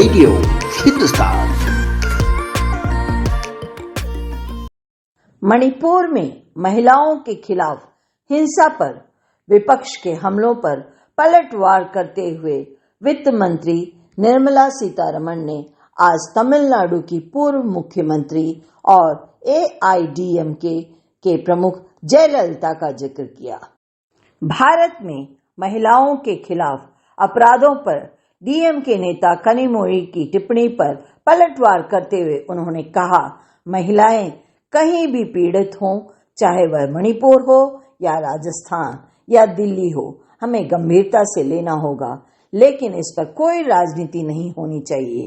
Radio Hindustan. Manipur में महिलाओं के खिलाफ हिंसा पर विपक्ष के हमलों पर पलटवार करते हुए वित्त मंत्री निर्मला सीतारमण ने आज तमिलनाडु की पूर्व मुख्यमंत्री और AIADMK के प्रमुख जयललिता का जिक्र किया। भारत में महिलाओं के खिलाफ अपराधों पर DMK नेता कनिमोई की टिप्पणी पर पलटवार करते हुए उन्होंने कहा, महिलाएं कहीं भी पीड़ित हों, चाहे वह मणिपुर हो या राजस्थान या दिल्ली हो, हमें गंभीरता से लेना होगा, लेकिन इस पर कोई राजनीति नहीं होनी चाहिए।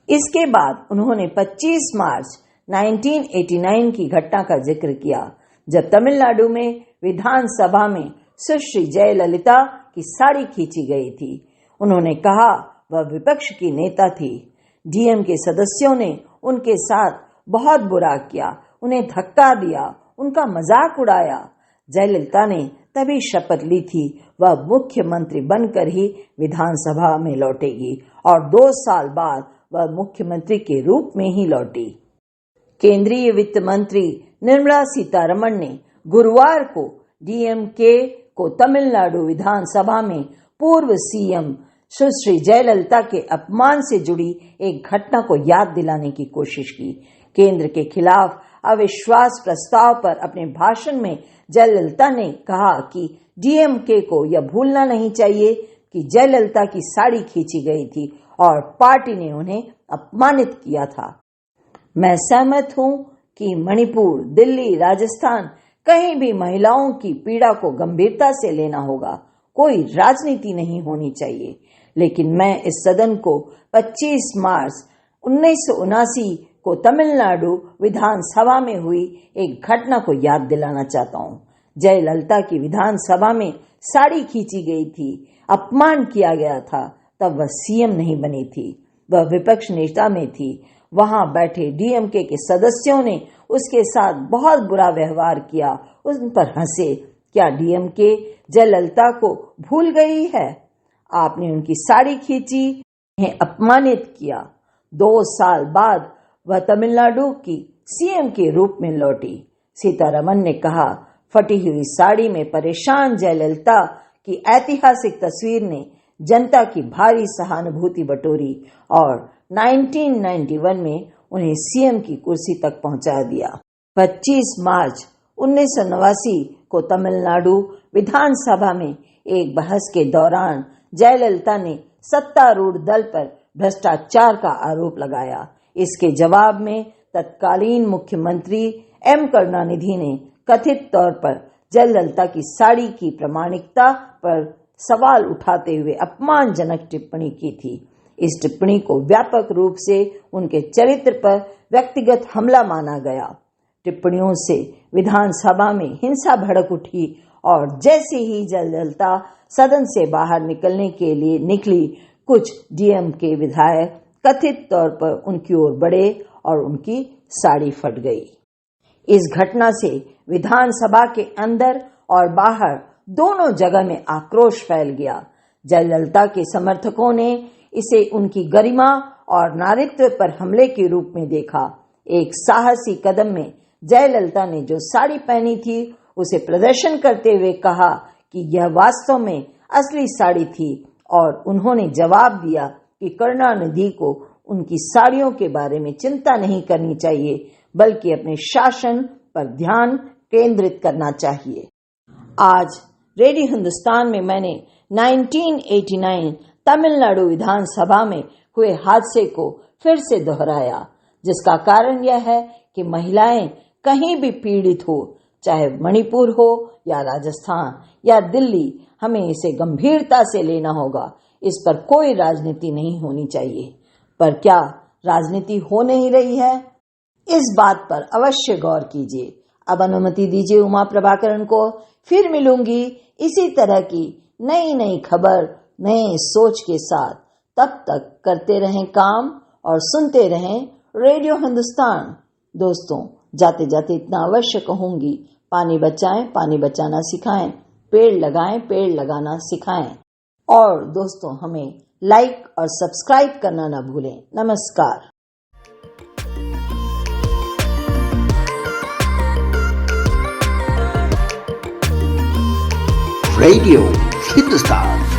इसके बाद उन्होंने 25 मार्च 1989 की घटना का जिक्र किया, जब तमिलनाडु में विधानसभा में सुश्री जयललिता की साड़ी खींची गई थी। उन्होंने कहा वह विपक्ष की नेता थी। DMK सदस्यों ने उनके साथ बहुत बुरा किया, उन्हें धक्का दिया, उनका मजाक उड़ाया। जयललिता ने तभी शपथ ली थी वह मुख्यमंत्री बनकर ही विधानसभा में लौटेगी और 2 साल बाद वह मुख्यमंत्री के रूप में ही लौटी। केंद्रीय वित्त मंत्री निर्मला सीतारमण ने गुरुवार को DMK को तमिलनाडु विधानसभा में पूर्व CM सुश्री जयललिता के अपमान से जुड़ी एक घटना को याद दिलाने की कोशिश की। केंद्र के खिलाफ अविश्वास प्रस्ताव पर अपने भाषण में जयललिता ने कहा कि DMK को यह भूलना नहीं चाहिए कि जयललिता की साड़ी खींची गई थी और पार्टी ने उन्हें अपमानित किया था। मैं सहमत हूं कि मणिपुर, दिल्ली, राजस्थान कहीं भी महिलाओं की पीड़ा को गंभीरता से लेना होगा, कोई राजनीति नहीं होनी चाहिए। लेकिन मैं इस सदन को 25 मार्च 1979 को तमिलनाडु विधानसभा में हुई एक घटना को याद दिलाना चाहता हूँ। जयललिता की विधानसभा में साड़ी खींची गई थी, अपमान किया गया था। तब वह CM नहीं बनी थी, वह विपक्ष नेता में थी। वहां बैठे DMK के सदस्यों ने उसके साथ बहुत बुरा व्यवहार किया, उन पर हंसे। क्या DMK जयललिता को भूल गई है? आपने उनकी साड़ी खींची, उन्हें अपमानित किया। 2 साल बाद वह तमिलनाडु की CM के रूप में लौटी। सीतारमण ने कहा, फटी हुई साड़ी में परेशान जयललिता की ऐतिहासिक तस्वीर ने जनता की भारी सहानुभूति बटोरी और 1991 में उन्हें CM की कुर्सी तक पहुंचा दिया। 25 मार्च 1989 को तमिलनाडु विधानसभा में एक बहस के दौरान जयललिता ने सत्तारूढ़ दल पर भ्रष्टाचार का आरोप लगाया। इसके जवाब में तत्कालीन मुख्यमंत्री M करुणानिधि ने कथित तौर पर जयललिता की साड़ी की प्रामाणिकता पर सवाल उठाते हुए अपमानजनक टिप्पणी की थी। इस टिप्पणी को व्यापक रूप से उनके चरित्र पर व्यक्तिगत हमला माना गया। टिप्पणियों से विधानसभा में हिंसा भड़क उठी और जैसे ही जयललिता सदन से बाहर निकलने के लिए निकली, कुछ DMK विधायक कथित तौर पर उनकी ओर बढ़े और उनकी साड़ी फट गई। इस घटना से विधानसभा के अंदर और बाहर दोनों जगह में आक्रोश फैल गया। जयललिता के समर्थकों ने इसे उनकी गरिमा और नारित्व पर हमले के रूप में देखा। एक साहसी कदम में जयललिता ने जो साड़ी पहनी थी उसे प्रदर्शन करते हुए कहा कि यह वास्तव में असली साड़ी थी और उन्होंने जवाब दिया कि करुणानिधि को उनकी साड़ियों के बारे में चिंता नहीं करनी चाहिए, बल्कि अपने शासन पर ध्यान केंद्रित करना चाहिए। आज रेडियो हिंदुस्तान में मैंने 1989 तमिलनाडु विधानसभा में हुए हादसे को फिर से दोहराया, जिसका कारण यह है कि महिलाएं कहीं भी पीड़ित हो, चाहे मणिपुर हो या राजस्थान या दिल्ली, हमें इसे गंभीरता से लेना होगा। इस पर कोई राजनीति नहीं होनी चाहिए। पर क्या राजनीति हो नहीं रही है? इस बात पर अवश्य गौर कीजिए। अब अनुमति दीजिए उमा प्रभाकरण को। फिर मिलूंगी इसी तरह की नई खबर, नए सोच के साथ। तब तक करते रहें काम और सुनते रहें रेडियो हिंदुस्तान। दोस्तों, जाते जाते इतना अवश्य कहूंगी, पानी बचाएं, पानी बचाना सिखाएं, पेड़ लगाएं, पेड़ लगाना सिखाएं। और दोस्तों, हमें लाइक और सब्सक्राइब करना न भूलें। नमस्कार। Radio Hindustan.